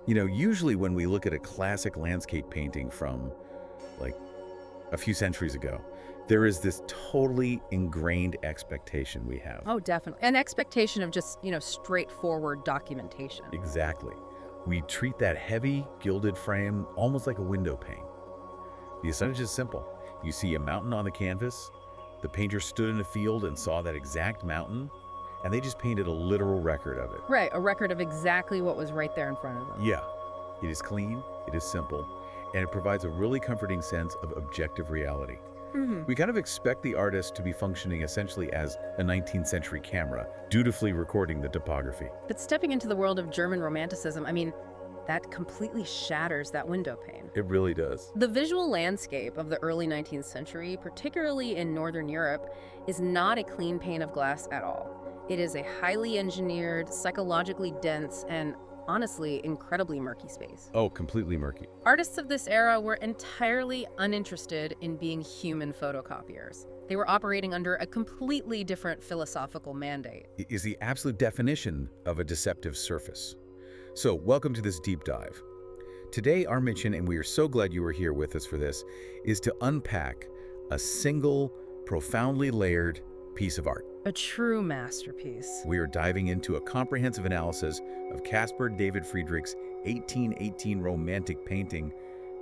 Usually when we look at a classic landscape painting from, like, a few centuries ago, there is this totally ingrained expectation we have. Oh, definitely. An expectation of just, straightforward documentation. Exactly. We treat that heavy, gilded frame almost like a window pane. The assumption is simple. You see a mountain on the canvas, the painter stood in a field and saw that exact mountain, and they just painted a literal record of it. Right, a record of exactly what was right there in front of them. Yeah, it is clean, it is simple, and it provides a really comforting sense of objective reality. We kind of expect the artist to be functioning essentially as a 19th century camera, dutifully recording the topography. But stepping into the world of German Romanticism, that completely shatters that window pane. It really does. The visual landscape of the early 19th century, particularly in Northern Europe, is not a clean pane of glass at all. It is a highly engineered, psychologically dense, and honestly, incredibly murky space. Oh, completely murky. Artists of this era were entirely uninterested in being human photocopiers. They were operating under a completely different philosophical mandate. It is the absolute definition of a deceptive surface. So, welcome to this deep dive. Today, our mission, and we are so glad you were here with us for this, is to unpack a single, profoundly layered piece of art. A true masterpiece. We are diving into a comprehensive analysis of Caspar David Friedrich's 1818 romantic painting,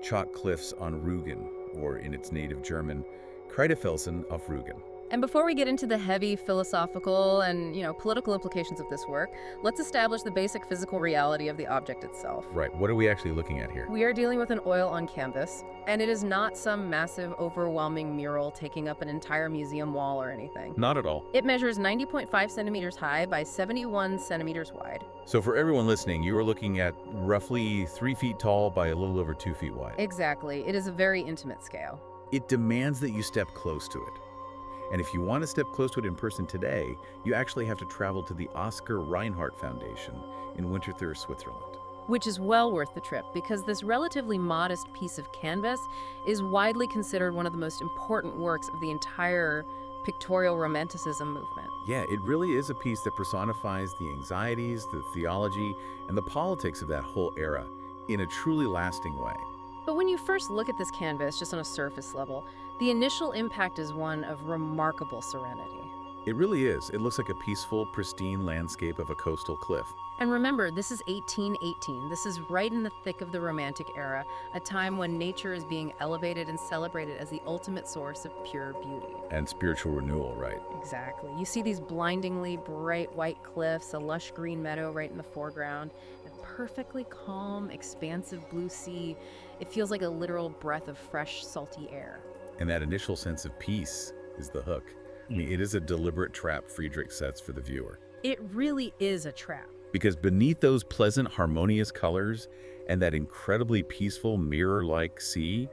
Chalk Cliffs on Rügen, or in its native German, Kreidefelsen auf Rügen. And before we get into the heavy philosophical and, political implications of this work, let's establish the basic physical reality of the object itself. Right, what are we actually looking at here? We are dealing with an oil on canvas, and it is not some massive, overwhelming mural taking up an entire museum wall or anything. Not at all. It measures 90.5 centimeters high by 71 centimeters wide. So for everyone listening, you are looking at roughly 3 feet tall by a little over 2 feet wide. Exactly. It is a very intimate scale. It demands that you step close to it. And if you want to step close to it in person today, you actually have to travel to the Oscar Reinhardt Foundation in Winterthur, Switzerland. Which is well worth the trip, because this relatively modest piece of canvas is widely considered one of the most important works of the entire pictorial romanticism movement. Yeah, it really is a piece that personifies the anxieties, the theology, and the politics of that whole era in a truly lasting way. But when you first look at this canvas, just on a surface level, the initial impact is one of remarkable serenity. It really is. It looks like a peaceful, pristine landscape of a coastal cliff. And remember, this is 1818. This is right in the thick of the Romantic era, a time when nature is being elevated and celebrated as the ultimate source of pure beauty. And spiritual renewal, right? Exactly. You see these blindingly bright white cliffs, a lush green meadow right in the foreground, a perfectly calm, expansive blue sea. It feels like a literal breath of fresh, salty air. And that initial sense of peace is the hook. It is a deliberate trap Friedrich sets for the viewer. It really is a trap. Because beneath those pleasant, harmonious colors and that incredibly peaceful, mirror-like sea,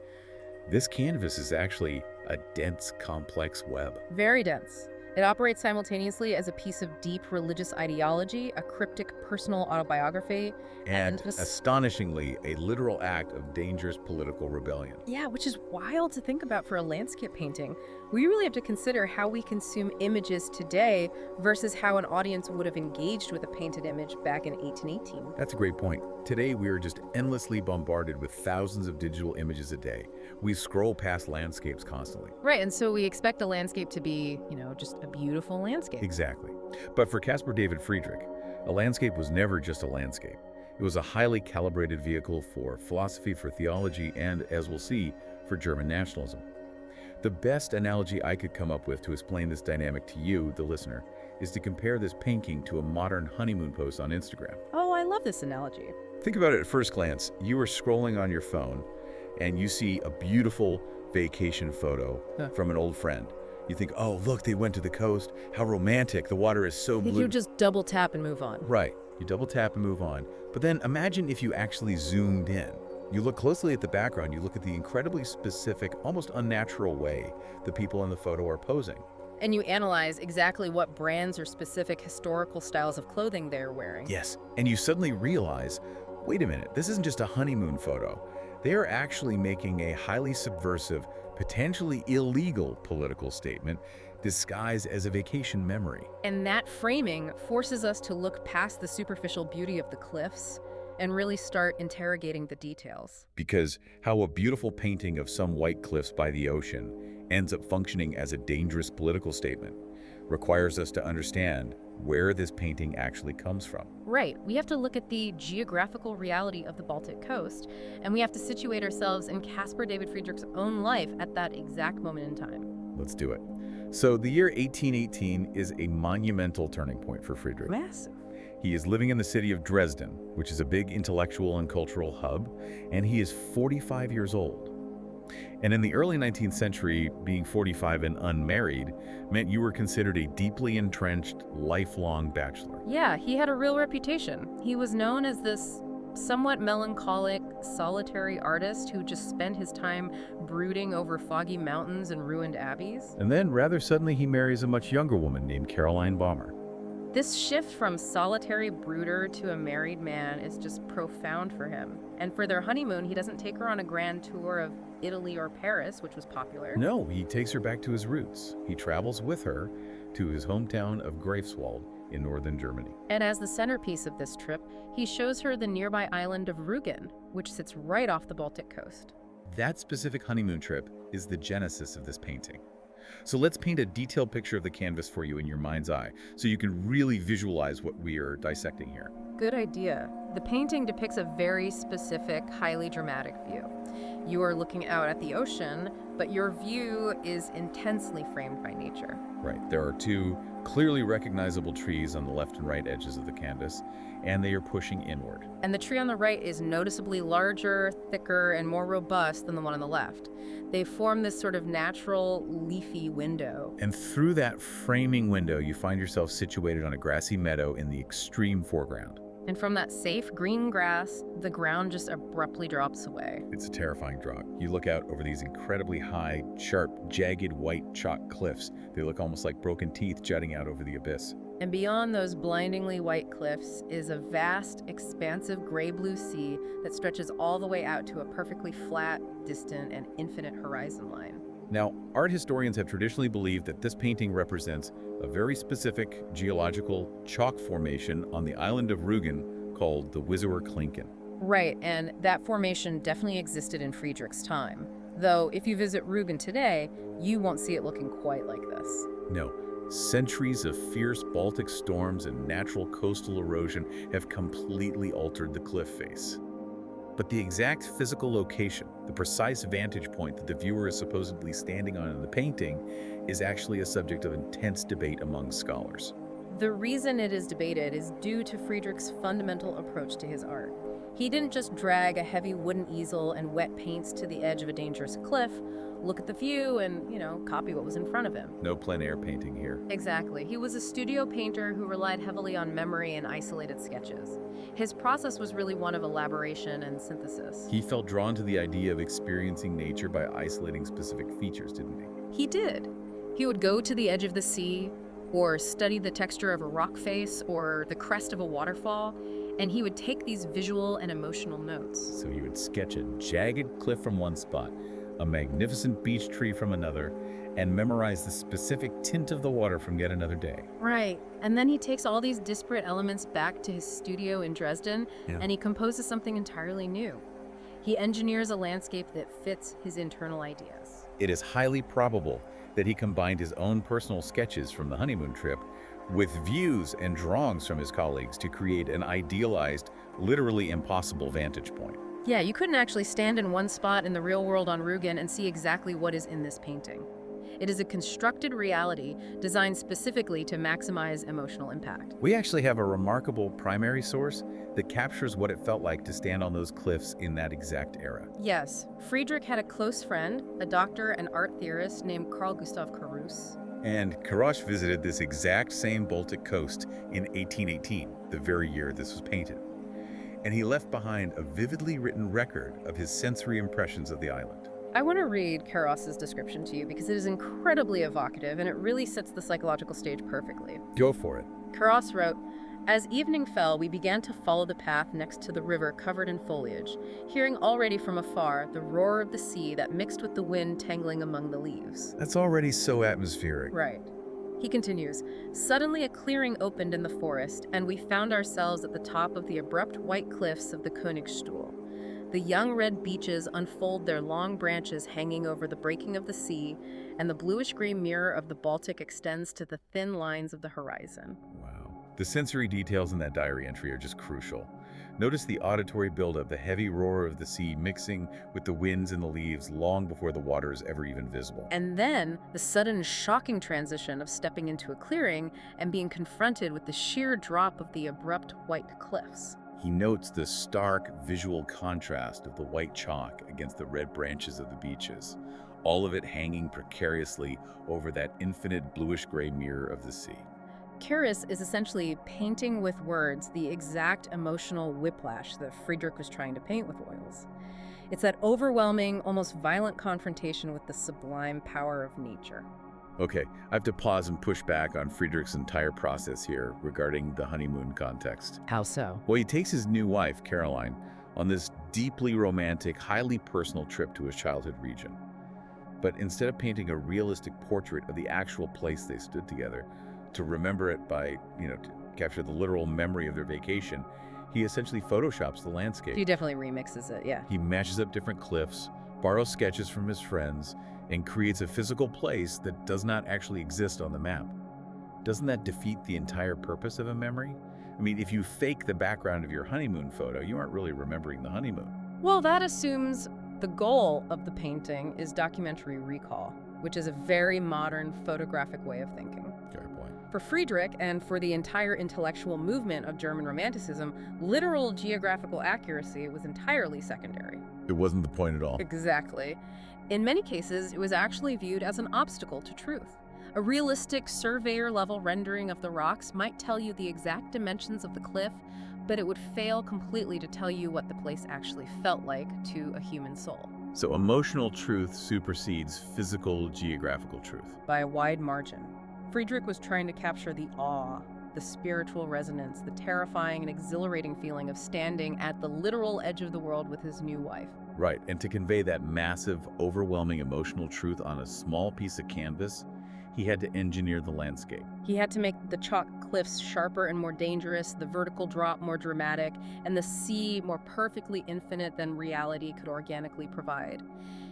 this canvas is actually a dense, complex web. Very dense. It operates simultaneously as a piece of deep religious ideology, a cryptic personal autobiography, and astonishingly, a literal act of dangerous political rebellion. Yeah, which is wild to think about for a landscape painting. We really have to consider how we consume images today versus how an audience would have engaged with a painted image back in 1818. That's a great point. Today, we are just endlessly bombarded with thousands of digital images a day. We scroll past landscapes constantly. Right, and so we expect a landscape to be, just a beautiful landscape. Exactly. But for Caspar David Friedrich, a landscape was never just a landscape. It was a highly calibrated vehicle for philosophy, for theology, and, as we'll see, for German nationalism. The best analogy I could come up with to explain this dynamic to you, the listener, is to compare this painting to a modern honeymoon post on Instagram. Oh, I love this analogy. Think about it at first glance. You are scrolling on your phone, and you see a beautiful vacation photo from an old friend. You think, oh, look, they went to the coast. How romantic. The water is so blue. You just double tap and move on. Right. You double tap and move on. But then imagine if you actually zoomed in. You look closely at the background. You look at the incredibly specific, almost unnatural way the people in the photo are posing. And you analyze exactly what brands or specific historical styles of clothing they're wearing. Yes. And you suddenly realize, wait a minute, this isn't just a honeymoon photo. They are actually making a highly subversive, potentially illegal political statement disguised as a vacation memory. And that framing forces us to look past the superficial beauty of the cliffs and really start interrogating the details. Because how a beautiful painting of some white cliffs by the ocean ends up functioning as a dangerous political statement requires us to understand where this painting actually comes from. Right, we have to look at the geographical reality of the Baltic coast, and we have to situate ourselves in Caspar David Friedrich's own life at that exact moment in time. Let's do it. So the year 1818 is a monumental turning point for Friedrich. Massive. He is living in the city of Dresden, which is a big intellectual and cultural hub, and he is 45 years old. And in the early 19th century, being 45 and unmarried meant you were considered a deeply entrenched, lifelong bachelor. Yeah, he had a real reputation. He was known as this somewhat melancholic, solitary artist who just spent his time brooding over foggy mountains and ruined abbeys. And then, rather suddenly, he marries a much younger woman named Caroline Bommer. This shift from solitary brooder to a married man is just profound for him. And for their honeymoon, he doesn't take her on a grand tour of Italy or Paris, which was popular. No, he takes her back to his roots. He travels with her to his hometown of Greifswald in northern Germany. And as the centerpiece of this trip, he shows her the nearby island of Rügen, which sits right off the Baltic coast. That specific honeymoon trip is the genesis of this painting. So let's paint a detailed picture of the canvas for you in your mind's eye, so you can really visualize what we are dissecting here. Good idea. The painting depicts a very specific, highly dramatic view. You are looking out at the ocean, but your view is intensely framed by nature. Right, there are two clearly recognizable trees on the left and right edges of the canvas, and they are pushing inward. And the tree on the right is noticeably larger, thicker, and more robust than the one on the left. They form this sort of natural, leafy window. And through that framing window, you find yourself situated on a grassy meadow in the extreme foreground. And from that safe green grass, the ground just abruptly drops away. It's a terrifying drop. You look out over these incredibly high, sharp, jagged white chalk cliffs. They look almost like broken teeth jutting out over the abyss. And beyond those blindingly white cliffs is a vast, expansive gray-blue sea that stretches all the way out to a perfectly flat, distant, and infinite horizon line. Now, art historians have traditionally believed that this painting represents a very specific geological chalk formation on the island of Rügen called the Wiesewer Klinken. Right, and that formation definitely existed in Friedrich's time. Though, if you visit Rügen today, you won't see it looking quite like this. No. Centuries of fierce Baltic storms and natural coastal erosion have completely altered the cliff face. But the exact physical location, the precise vantage point that the viewer is supposedly standing on in the painting, is actually a subject of intense debate among scholars. The reason it is debated is due to Friedrich's fundamental approach to his art. He didn't just drag a heavy wooden easel and wet paints to the edge of a dangerous cliff, look at the view, and, copy what was in front of him. No plein air painting here. Exactly. He was a studio painter who relied heavily on memory and isolated sketches. His process was really one of elaboration and synthesis. He felt drawn to the idea of experiencing nature by isolating specific features, didn't he? He did. He would go to the edge of the sea, or study the texture of a rock face, or the crest of a waterfall, and he would take these visual and emotional notes. So he would sketch a jagged cliff from one spot, a magnificent beech tree from another, and memorize the specific tint of the water from yet another day. Right. And then he takes all these disparate elements back to his studio in Dresden, and he composes something entirely new. He engineers a landscape that fits his internal ideas. It is highly probable that he combined his own personal sketches from the honeymoon trip with views and drawings from his colleagues to create an idealized, literally impossible vantage point. Yeah, you couldn't actually stand in one spot in the real world on Rügen and see exactly what is in this painting. It is a constructed reality designed specifically to maximize emotional impact. We actually have a remarkable primary source that captures what it felt like to stand on those cliffs in that exact era. Yes, Friedrich had a close friend, a doctor and art theorist named Carl Gustav Carus. And Karash visited this exact same Baltic coast in 1818, the very year this was painted. And he left behind a vividly written record of his sensory impressions of the island. I want to read Karas's description to you because it is incredibly evocative and it really sets the psychological stage perfectly. Go for it. Karas wrote, "As evening fell, we began to follow the path next to the river covered in foliage, hearing already from afar the roar of the sea that mixed with the wind tangling among the leaves." That's already so atmospheric. Right. He continues, "Suddenly a clearing opened in the forest, and we found ourselves at the top of the abrupt white cliffs of the Königstuhl. The young red beeches unfold their long branches hanging over the breaking of the sea, and the bluish-gray mirror of the Baltic extends to the thin lines of the horizon." Wow. The sensory details in that diary entry are just crucial. Notice the auditory buildup, the heavy roar of the sea mixing with the winds and the leaves long before the water is ever even visible. And then the sudden shocking transition of stepping into a clearing and being confronted with the sheer drop of the abrupt white cliffs. He notes the stark visual contrast of the white chalk against the red branches of the beeches, all of it hanging precariously over that infinite bluish-gray mirror of the sea. Keris is essentially painting with words the exact emotional whiplash that Friedrich was trying to paint with oils. It's that overwhelming, almost violent confrontation with the sublime power of nature. Okay, I have to pause and push back on Friedrich's entire process here regarding the honeymoon context. How so? Well, he takes his new wife, Caroline, on this deeply romantic, highly personal trip to his childhood region. But instead of painting a realistic portrait of the actual place they stood together, to remember it by, to capture the literal memory of their vacation, he essentially photoshops the landscape. He definitely remixes it, yeah. He mashes up different cliffs, borrows sketches from his friends, and creates a physical place that does not actually exist on the map. Doesn't that defeat the entire purpose of a memory? I mean, if you fake the background of your honeymoon photo, you aren't really remembering the honeymoon. Well, that assumes the goal of the painting is documentary recall, which is a very modern photographic way of thinking. Fair point. For Friedrich and for the entire intellectual movement of German Romanticism, literal geographical accuracy was entirely secondary. It wasn't the point at all. Exactly. In many cases, it was actually viewed as an obstacle to truth. A realistic surveyor-level rendering of the rocks might tell you the exact dimensions of the cliff, but it would fail completely to tell you what the place actually felt like to a human soul. So emotional truth supersedes physical geographical truth. By a wide margin. Friedrich was trying to capture the awe, the spiritual resonance, the terrifying and exhilarating feeling of standing at the literal edge of the world with his new wife. Right, and to convey that massive, overwhelming emotional truth on a small piece of canvas, he had to engineer the landscape. He had to make the chalk cliffs sharper and more dangerous, the vertical drop more dramatic, and the sea more perfectly infinite than reality could organically provide.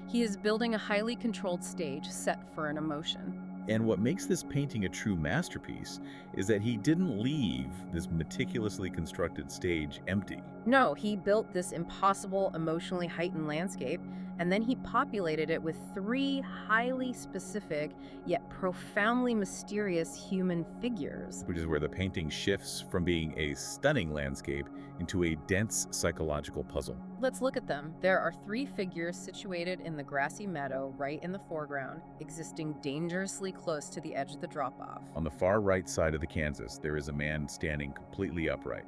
He is building a highly controlled stage set for an emotion. And what makes this painting a true masterpiece is that he didn't leave this meticulously constructed stage empty. No, he built this impossible, emotionally heightened landscape, and then he populated it with 3 highly specific, yet profoundly mysterious human figures. Which is where the painting shifts from being a stunning landscape into a dense psychological puzzle. Let's look at them. There are 3 figures situated in the grassy meadow right in the foreground, existing dangerously close to the edge of the drop-off. On the far right side of the canvas, there is a man standing completely upright.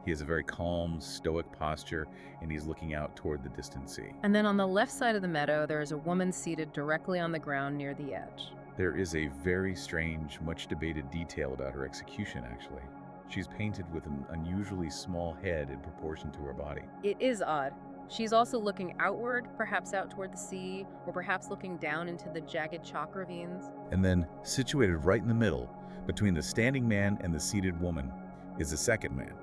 He has a very calm, stoic posture, and he's looking out toward the distant sea. And then on the left side of the meadow, there is a woman seated directly on the ground near the edge. There is a very strange, much debated detail about her execution, actually. She's painted with an unusually small head in proportion to her body. It is odd. She's also looking outward, perhaps out toward the sea, or perhaps looking down into the jagged chalk ravines. And then, situated right in the middle, between the standing man and the seated woman, is a second man.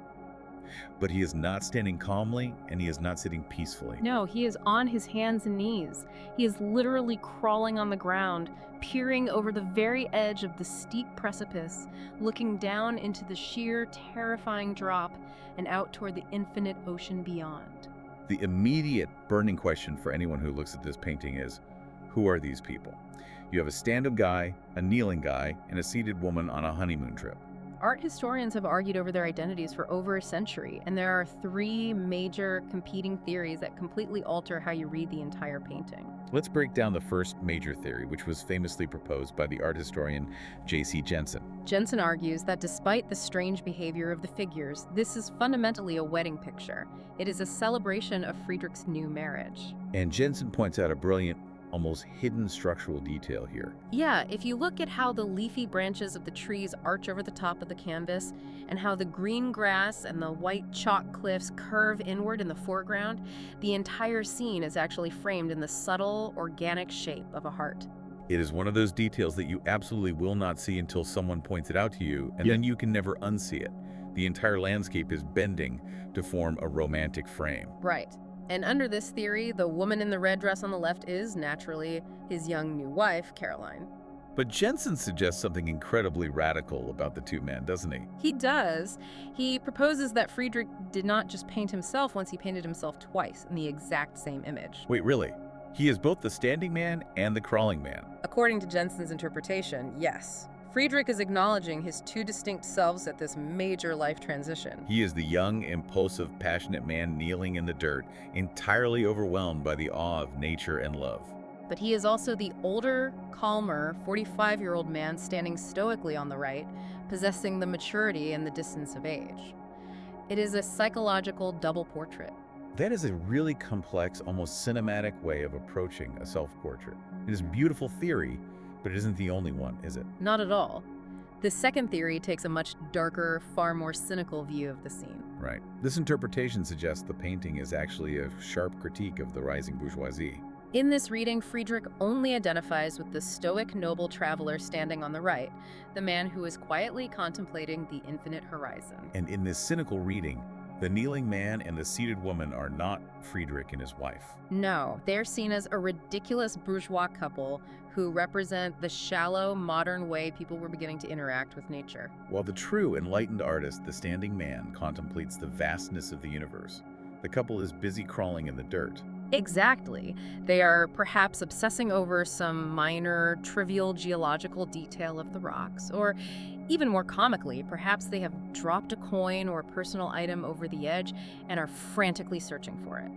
But he is not standing calmly, and he is not sitting peacefully. No, he is on his hands and knees. He is literally crawling on the ground, peering over the very edge of the steep precipice, looking down into the sheer, terrifying drop and out toward the infinite ocean beyond. The immediate burning question for anyone who looks at this painting is, who are these people? You have a stand-up guy, a kneeling guy, and a seated woman on a honeymoon trip. Art historians have argued over their identities for over a century, and there are 3 major competing theories that completely alter how you read the entire painting. Let's break down the first major theory, which was famously proposed by the art historian J.C. Jensen. Jensen argues that despite the strange behavior of the figures, this is fundamentally a wedding picture. It is a celebration of Friedrich's new marriage. And Jensen points out a brilliant, almost hidden structural detail here. Yeah, if you look at how the leafy branches of the trees arch over the top of the canvas, and how the green grass and the white chalk cliffs curve inward in the foreground, the entire scene is actually framed in the subtle, organic shape of a heart. It is one of those details that you absolutely will not see until someone points it out to you, and then you can never unsee it. The entire landscape is bending to form a romantic frame. Right. And under this theory, the woman in the red dress on the left is, naturally, his young new wife, Caroline. But Jensen suggests something incredibly radical about the two men, doesn't he? He does. He proposes that Friedrich did not just paint himself once, he painted himself twice in the exact same image. Wait, really? He is both the standing man and the crawling man. According to Jensen's interpretation, yes. Friedrich is acknowledging his two distinct selves at this major life transition. He is the young, impulsive, passionate man kneeling in the dirt, entirely overwhelmed by the awe of nature and love. But he is also the older, calmer, 45-year-old man standing stoically on the right, possessing the maturity and the distance of age. It is a psychological double portrait. That is a really complex, almost cinematic way of approaching a self-portrait. It is a beautiful theory, but it isn't the only one, is it? Not at all. The second theory takes a much darker, far more cynical view of the scene. Right. This interpretation suggests the painting is actually a sharp critique of the rising bourgeoisie. In this reading, Friedrich only identifies with the stoic noble traveler standing on the right, the man who is quietly contemplating the infinite horizon. And in this cynical reading, the kneeling man and the seated woman are not Friedrich and his wife. No, they're seen as a ridiculous bourgeois couple who represent the shallow, modern way people were beginning to interact with nature. While the true enlightened artist, the standing man, contemplates the vastness of the universe, the couple is busy crawling in the dirt. Exactly. They are perhaps obsessing over some minor, trivial geological detail of the rocks, or even more comically, perhaps they have dropped a coin or a personal item over the edge and are frantically searching for it.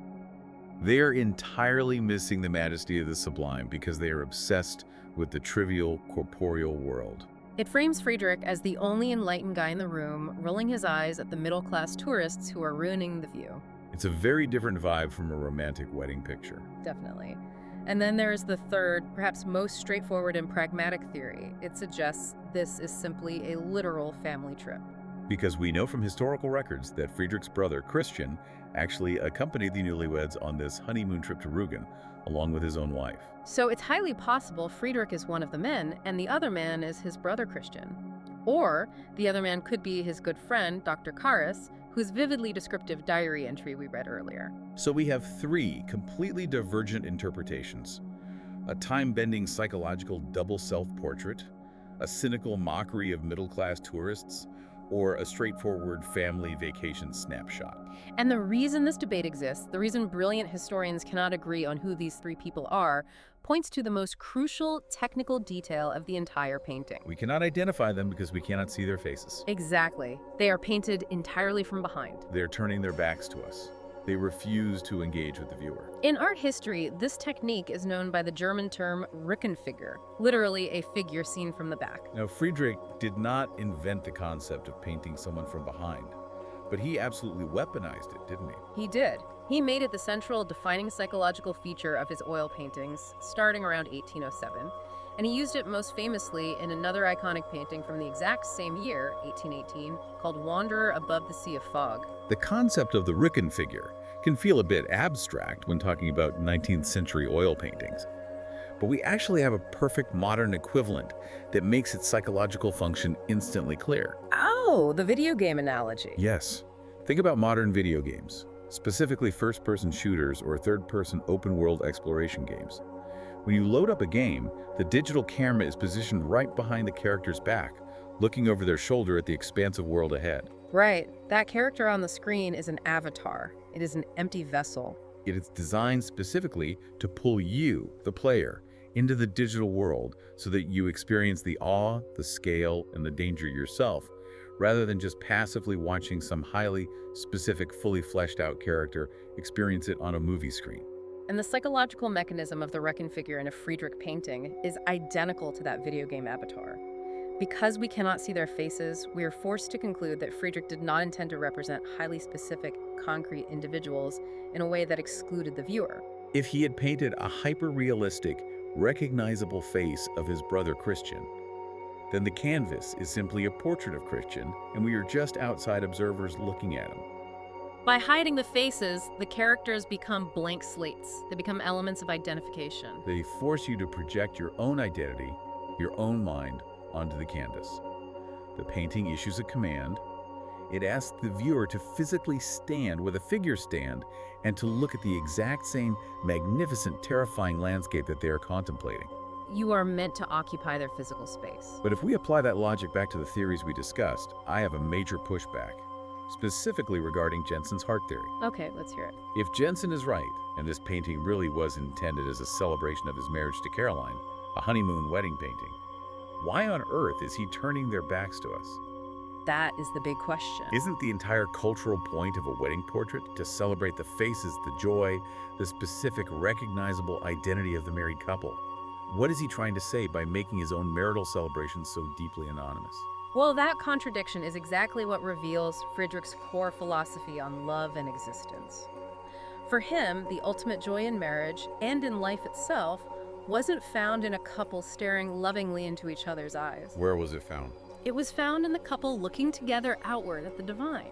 They are entirely missing the majesty of the sublime because they are obsessed with the trivial, corporeal world. It frames Friedrich as the only enlightened guy in the room, rolling his eyes at the middle-class tourists who are ruining the view. It's a very different vibe from a romantic wedding picture. Definitely. And then there's the third, perhaps most straightforward and pragmatic theory. It suggests this is simply a literal family trip. Because we know from historical records that Friedrich's brother, Christian, actually accompanied the newlyweds on this honeymoon trip to Rügen, along with his own wife. So it's highly possible Friedrich is one of the men, and the other man is his brother Christian. Or the other man could be his good friend, Dr. Karas, whose vividly descriptive diary entry we read earlier. So we have three completely divergent interpretations: a time-bending psychological double self-portrait, a cynical mockery of middle-class tourists, or a straightforward family vacation snapshot. And the reason this debate exists, the reason brilliant historians cannot agree on who these three people are, points to the most crucial technical detail of the entire painting. We cannot identify them because we cannot see their faces. Exactly. They are painted entirely from behind. They're turning their backs to us. They refuse to engage with the viewer. In art history, this technique is known by the German term Rückenfigure, literally a figure seen from the back. Now, Friedrich did not invent the concept of painting someone from behind, but he absolutely weaponized it, didn't he? He did. He made it the central defining psychological feature of his oil paintings, starting around 1807, and he used it most famously in another iconic painting from the exact same year, 1818, called Wanderer Above the Sea of Fog. The concept of the Rücken figure can feel a bit abstract when talking about 19th century oil paintings, but we actually have a perfect modern equivalent that makes its psychological function instantly clear. Oh, the video game analogy. Yes. Think about modern video games, specifically first-person shooters or third-person open-world exploration games. When you load up a game, the digital camera is positioned right behind the character's back, looking over their shoulder at the expansive world ahead. Right. That character on the screen is an avatar. It is an empty vessel. It is designed specifically to pull you, the player, into the digital world so that you experience the awe, the scale, and the danger yourself, rather than just passively watching some highly specific, fully fleshed out character experience it on a movie screen. And the psychological mechanism of the Rücken figure in a Friedrich painting is identical to that video game avatar. Because we cannot see their faces, we are forced to conclude that Friedrich did not intend to represent highly specific, concrete individuals in a way that excluded the viewer. If he had painted a hyper-realistic, recognizable face of his brother Christian, then the canvas is simply a portrait of Christian, and we are just outside observers looking at him. By hiding the faces, the characters become blank slates. They become elements of identification. They force you to project your own identity, your own mind, onto the canvas. The painting issues a command. It asks the viewer to physically stand where the figures stand and to look at the exact same magnificent, terrifying landscape that they are contemplating. You are meant to occupy their physical space. But if we apply that logic back to the theories we discussed, I have a major pushback, specifically regarding Jensen's heart theory. Okay, let's hear it. If Jensen is right, and this painting really was intended as a celebration of his marriage to Caroline, a honeymoon wedding painting, why on earth is he turning their backs to us? That is the big question. Isn't the entire cultural point of a wedding portrait to celebrate the faces, the joy, the specific recognizable identity of the married couple? What is he trying to say by making his own marital celebration so deeply anonymous? Well, that contradiction is exactly what reveals Friedrich's core philosophy on love and existence. For him, the ultimate joy in marriage and in life itself wasn't found in a couple staring lovingly into each other's eyes. Where was it found? It was found in the couple looking together outward at the divine.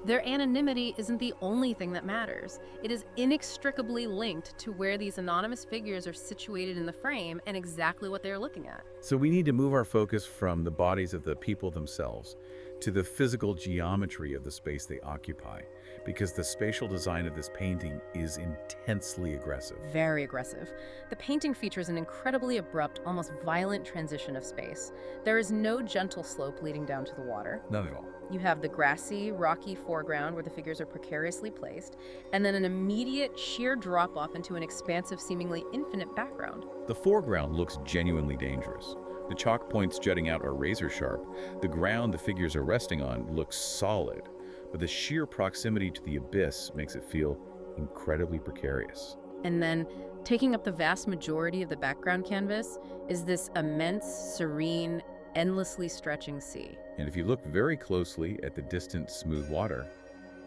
Their anonymity isn't the only thing that matters. It is inextricably linked to where these anonymous figures are situated in the frame and exactly what they're looking at. So we need to move our focus from the bodies of the people themselves to the physical geometry of the space they occupy, because the spatial design of this painting is intensely aggressive. Very aggressive. The painting features an incredibly abrupt, almost violent transition of space. There is no gentle slope leading down to the water. None at all. You have the grassy, rocky foreground where the figures are precariously placed, and then an immediate sheer drop-off into an expansive, seemingly infinite background. The foreground looks genuinely dangerous. The chalk points jutting out are razor sharp. The ground the figures are resting on looks solid, but the sheer proximity to the abyss makes it feel incredibly precarious. And then, taking up the vast majority of the background canvas, is this immense, serene, endlessly stretching sea. And if you look very closely at the distant, smooth water,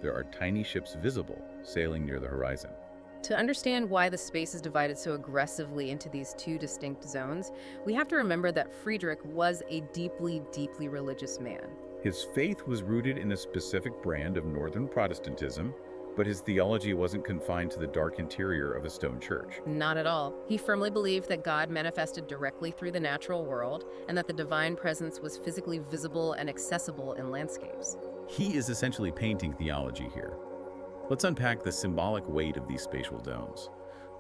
there are tiny ships visible, sailing near the horizon. To understand why the space is divided so aggressively into these two distinct zones, we have to remember that Friedrich was a deeply, deeply religious man. His faith was rooted in a specific brand of Northern Protestantism, but his theology wasn't confined to the dark interior of a stone church. Not at all. He firmly believed that God manifested directly through the natural world and that the divine presence was physically visible and accessible in landscapes. He is essentially painting theology here. Let's unpack the symbolic weight of these spatial domes.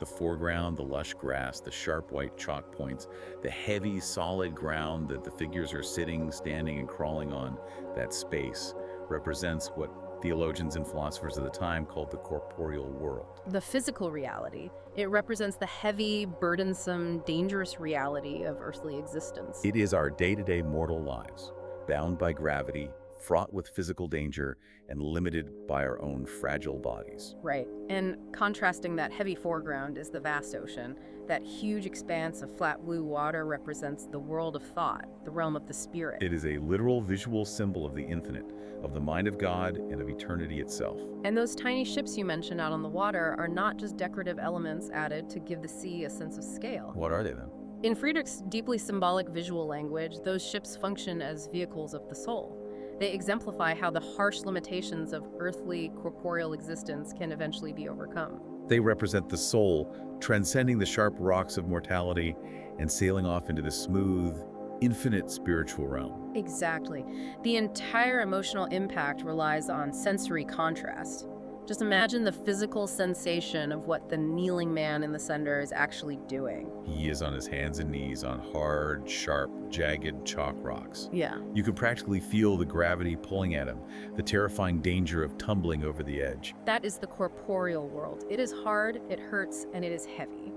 The foreground, the lush grass, the sharp white chalk points, the heavy, solid ground that the figures are sitting, standing, and crawling on, that space represents what theologians and philosophers of the time called the corporeal world. The physical reality. It represents the heavy, burdensome, dangerous reality of earthly existence. It is our day-to-day mortal lives, bound by gravity, fraught with physical danger, and limited by our own fragile bodies. Right. And contrasting that heavy foreground is the vast ocean. That huge expanse of flat blue water represents the world of thought, the realm of the spirit. It is a literal visual symbol of the infinite, of the mind of God, and of eternity itself. And those tiny ships you mentioned out on the water are not just decorative elements added to give the sea a sense of scale. What are they then? In Friedrich's deeply symbolic visual language, those ships function as vehicles of the soul. They exemplify how the harsh limitations of earthly corporeal existence can eventually be overcome. They represent the soul, transcending the sharp rocks of mortality and sailing off into the smooth, infinite spiritual realm. Exactly. The entire emotional impact relies on sensory contrast. Just imagine the physical sensation of what the kneeling man in the center is actually doing. He is on his hands and knees on hard, sharp, jagged chalk rocks. Yeah. You can practically feel the gravity pulling at him, the terrifying danger of tumbling over the edge. That is the corporeal world. It is hard, it hurts, and it is heavy.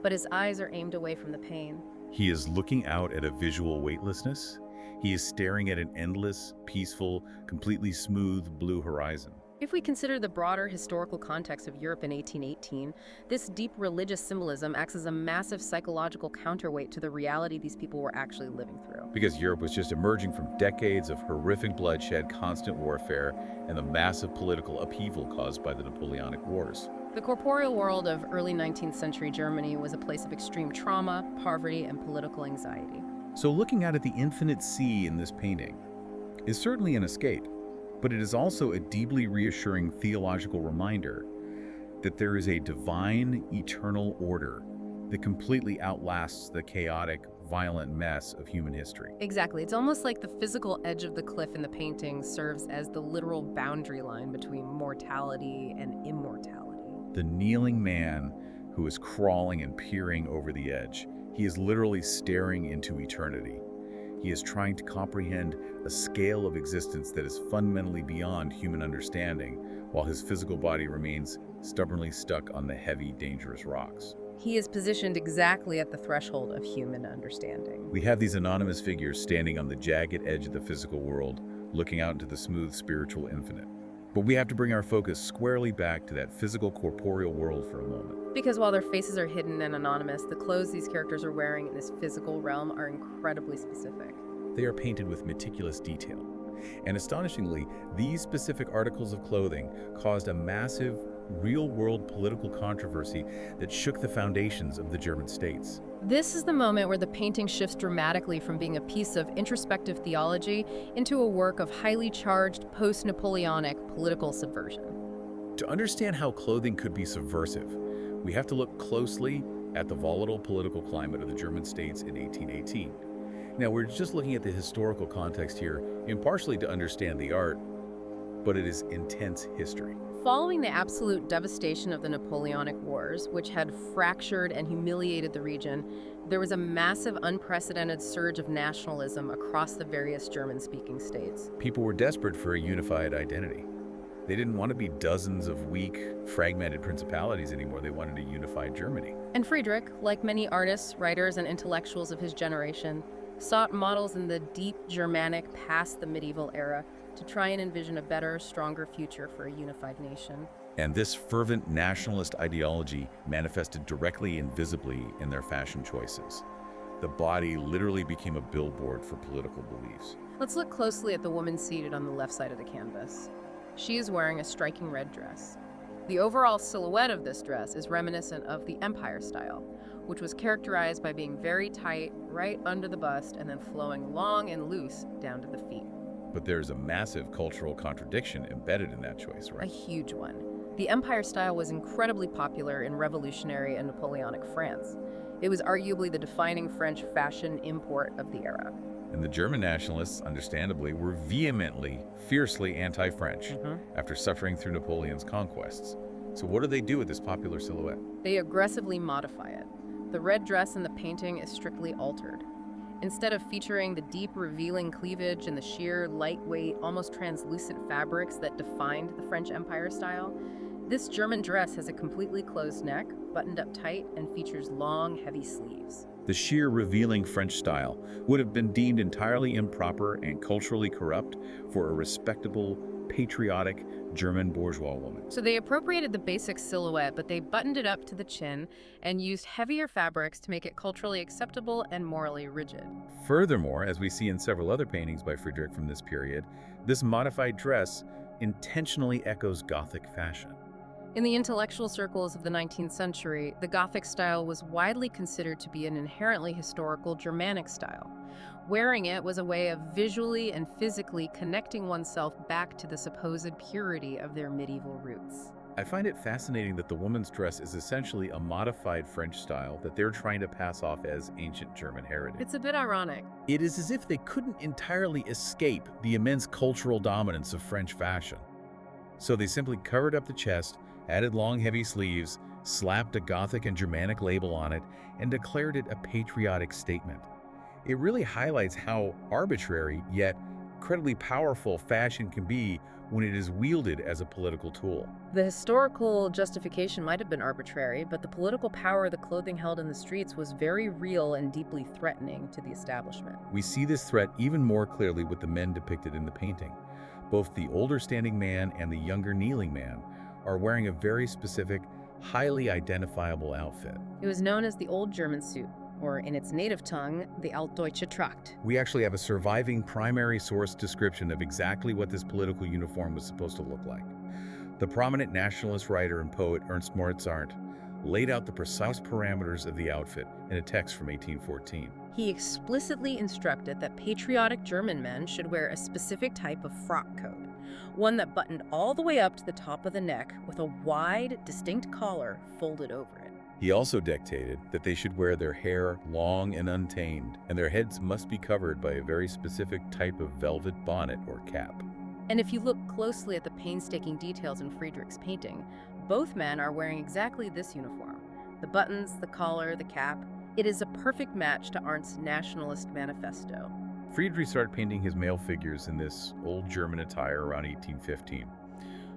But his eyes are aimed away from the pain. He is looking out at a visual weightlessness. He is staring at an endless, peaceful, completely smooth blue horizon. If we consider the broader historical context of Europe in 1818, this deep religious symbolism acts as a massive psychological counterweight to the reality these people were actually living through. Because Europe was just emerging from decades of horrific bloodshed, constant warfare, and the massive political upheaval caused by the Napoleonic Wars. The corporeal world of early 19th century Germany was a place of extreme trauma, poverty, and political anxiety. So looking out at the infinite sea in this painting is certainly an escape. But it is also a deeply reassuring theological reminder that there is a divine, eternal order that completely outlasts the chaotic, violent mess of human history. Exactly. It's almost like the physical edge of the cliff in the painting serves as the literal boundary line between mortality and immortality. The kneeling man who is crawling and peering over the edge, he is literally staring into eternity. He is trying to comprehend a scale of existence that is fundamentally beyond human understanding, while his physical body remains stubbornly stuck on the heavy, dangerous rocks. He is positioned exactly at the threshold of human understanding. We have these anonymous figures standing on the jagged edge of the physical world, looking out into the smooth spiritual infinite. But we have to bring our focus squarely back to that physical, corporeal world for a moment. Because while their faces are hidden and anonymous, the clothes these characters are wearing in this physical realm are incredibly specific. They are painted with meticulous detail. And astonishingly, these specific articles of clothing caused a massive, real-world political controversy that shook the foundations of the German states. This is the moment where the painting shifts dramatically from being a piece of introspective theology into a work of highly charged post-Napoleonic political subversion. To understand how clothing could be subversive, we have to look closely at the volatile political climate of the German states in 1818. Now, we're just looking at the historical context here, impartially to understand the art, but it is intense history. Following the absolute devastation of the Napoleonic Wars, which had fractured and humiliated the region, there was a massive, unprecedented surge of nationalism across the various German-speaking states. People were desperate for a unified identity. They didn't want to be dozens of weak, fragmented principalities anymore. They wanted a unified Germany. And Friedrich, like many artists, writers, and intellectuals of his generation, sought models in the deep Germanic past the medieval era to try and envision a better, stronger future for a unified nation. And this fervent nationalist ideology manifested directly and visibly in their fashion choices. The body literally became a billboard for political beliefs. Let's look closely at the woman seated on the left side of the canvas. She is wearing a striking red dress. The overall silhouette of this dress is reminiscent of the Empire style, which was characterized by being very tight, right under the bust, and then flowing long and loose down to the feet. But there's a massive cultural contradiction embedded in that choice, A right? huge one. The Empire style was incredibly popular in revolutionary and Napoleonic France. It was arguably the defining French fashion import of the era. And the German nationalists, understandably, were vehemently, fiercely anti-French after suffering through Napoleon's conquests. So what do they do with this popular silhouette? They aggressively modify it. The red dress in the painting is strictly altered. Instead of featuring the deep, revealing cleavage and the sheer, lightweight, almost translucent fabrics that defined the French Empire style, this German dress has a completely closed neck, buttoned up tight, and features long, heavy sleeves. The sheer revealing French style would have been deemed entirely improper and culturally corrupt for a respectable, patriotic German bourgeois woman. So they appropriated the basic silhouette, but they buttoned it up to the chin and used heavier fabrics to make it culturally acceptable and morally rigid. Furthermore, as we see in several other paintings by Friedrich from this period, this modified dress intentionally echoes Gothic fashion. In the intellectual circles of the 19th century, the Gothic style was widely considered to be an inherently historical Germanic style. Wearing it was a way of visually and physically connecting oneself back to the supposed purity of their medieval roots. I find it fascinating that the woman's dress is essentially a modified French style that they're trying to pass off as ancient German heritage. It's a bit ironic. It is as if they couldn't entirely escape the immense cultural dominance of French fashion. So they simply covered up the chest, added long heavy sleeves, slapped a Gothic and Germanic label on it, and declared it a patriotic statement. It really highlights how arbitrary yet incredibly powerful fashion can be when it is wielded as a political tool. The historical justification might have been arbitrary, but the political power the clothing held in the streets was very real and deeply threatening to the establishment. We see this threat even more clearly with the men depicted in the painting. Both the older standing man and the younger kneeling man are wearing a very specific, highly identifiable outfit. It was known as the Old German suit, or in its native tongue, the Altdeutsche Tracht. We actually have a surviving primary source description of exactly what this political uniform was supposed to look like. The prominent nationalist writer and poet Ernst Moritz Arndt laid out the precise parameters of the outfit in a text from 1814. He explicitly instructed that patriotic German men should wear a specific type of frock coat. one that buttoned all the way up to the top of the neck with a wide, distinct collar folded over it. He also dictated that they should wear their hair long and untamed, and their heads must be covered by a very specific type of velvet bonnet or cap. And if you look closely at the painstaking details in Friedrich's painting, both men are wearing exactly this uniform. The buttons, the collar, the cap. It is a perfect match to Arndt's nationalist manifesto. Friedrich started painting his male figures in this old German attire around 1815.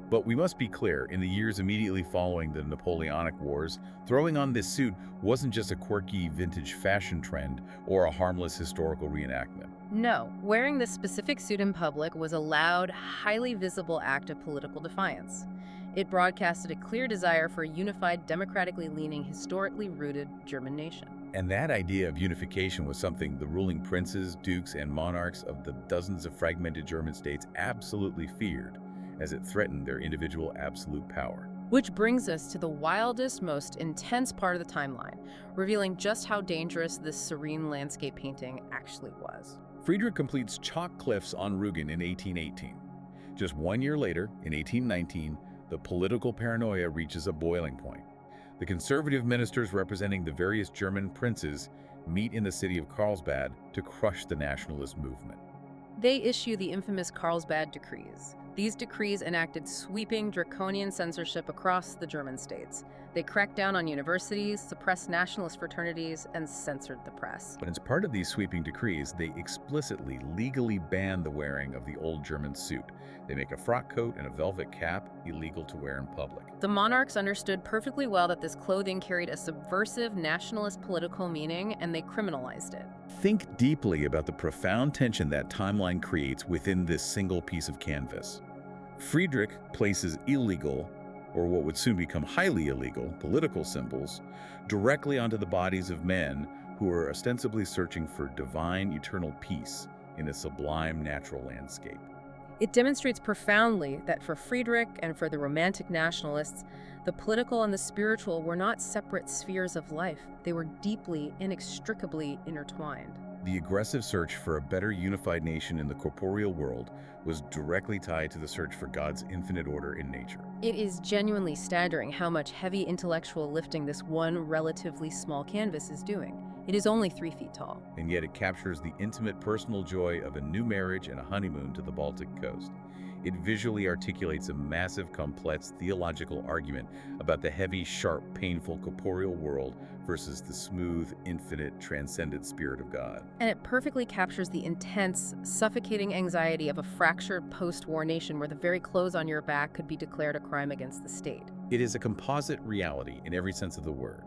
But we must be clear, in the years immediately following the Napoleonic Wars, throwing on this suit wasn't just a quirky vintage fashion trend or a harmless historical reenactment. No, wearing this specific suit in public was a loud, highly visible act of political defiance. It broadcasted a clear desire for a unified, democratically leaning, historically rooted German nation. And that idea of unification was something the ruling princes, dukes, and monarchs of the dozens of fragmented German states absolutely feared, as it threatened their individual absolute power. Which brings us to the wildest, most intense part of the timeline, revealing just how dangerous this serene landscape painting actually was. Friedrich completes chalk cliffs on Rügen in 1818. Just 1 year later, in 1819, the political paranoia reaches a boiling point. The conservative ministers representing the various German princes meet in the city of Carlsbad to crush the nationalist movement. They issue the infamous Carlsbad Decrees. These decrees enacted sweeping, draconian censorship across the German states. They cracked down on universities, suppressed nationalist fraternities, and censored the press. But as part of these sweeping decrees, they explicitly, legally ban the wearing of the old German suit. They make a frock coat and a velvet cap illegal to wear in public. The monarchs understood perfectly well that this clothing carried a subversive nationalist political meaning, and they criminalized it. Think deeply about the profound tension that timeline creates within this single piece of canvas. Friedrich places illegal, or what would soon become highly illegal, political symbols directly onto the bodies of men who are ostensibly searching for divine eternal peace in a sublime natural landscape. It demonstrates profoundly that for Friedrich and for the Romantic nationalists, the political and the spiritual were not separate spheres of life. They were deeply, inextricably intertwined. The aggressive search for a better unified nation in the corporeal world was directly tied to the search for God's infinite order in nature. It is genuinely staggering how much heavy intellectual lifting this one relatively small canvas is doing. It is only 3 feet tall. And yet it captures the intimate personal joy of a new marriage and a honeymoon to the Baltic coast. It visually articulates a massive, complex theological argument about the heavy, sharp, painful corporeal world versus the smooth, infinite, transcendent spirit of God. And it perfectly captures the intense, suffocating anxiety of a fractured post-war nation where the very clothes on your back could be declared a crime against the state. It is a composite reality in every sense of the word.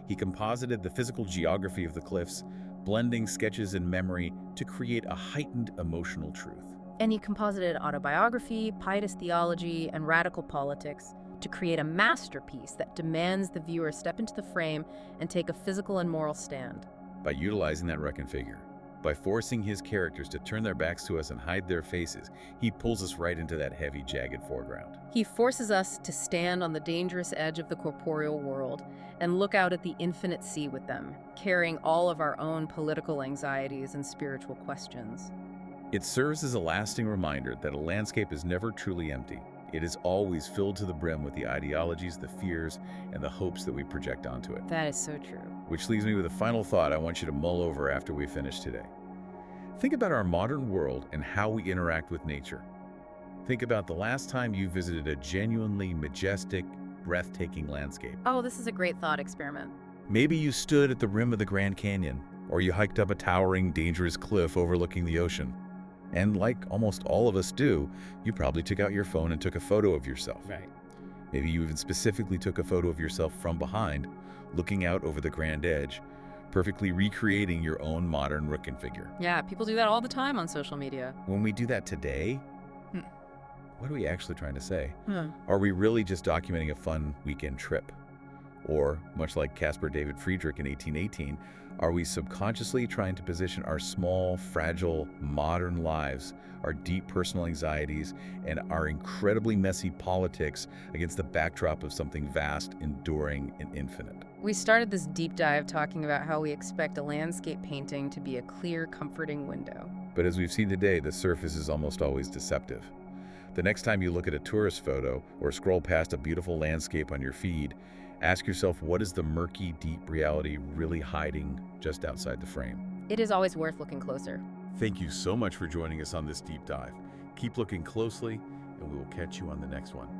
He composited the physical geography of the cliffs, blending sketches and memory to create a heightened emotional truth. And he composited autobiography, pietist theology, and radical politics to create a masterpiece that demands the viewer step into the frame and take a physical and moral stand. By utilizing that Rügen figure, by forcing his characters to turn their backs to us and hide their faces, he pulls us right into that heavy, jagged foreground. He forces us to stand on the dangerous edge of the corporeal world and look out at the infinite sea with them, carrying all of our own political anxieties and spiritual questions. It serves as a lasting reminder that a landscape is never truly empty. It is always filled to the brim with the ideologies, the fears, and the hopes that we project onto it. That is so true. Which leaves me with a final thought I want you to mull over after we finish today. Think about our modern world and how we interact with nature. Think about the last time you visited a genuinely majestic, breathtaking landscape. Oh, this is a great thought experiment. Maybe you stood at the rim of the Grand Canyon, or you hiked up a towering, dangerous cliff overlooking the ocean. And like almost all of us do, you probably took out your phone and took a photo of yourself. Right. Maybe you even specifically took a photo of yourself from behind, looking out over the grand edge, perfectly recreating your own modern Rügen figure. Yeah, people do that all the time on social media. When we do that today, what are we actually trying to say? Hmm. Are we really just documenting a fun weekend trip? Or, much like Caspar David Friedrich in 1818, are we subconsciously trying to position our small, fragile, modern lives, our deep personal anxieties, and our incredibly messy politics against the backdrop of something vast, enduring, and infinite? We started this deep dive talking about how we expect a landscape painting to be a clear, comforting window. But as we've seen today, the surface is almost always deceptive. The next time you look at a tourist photo or scroll past a beautiful landscape on your feed, ask yourself, what is the murky, deep reality really hiding just outside the frame? It is always worth looking closer. Thank you so much for joining us on this deep dive. Keep looking closely, and we will catch you on the next one.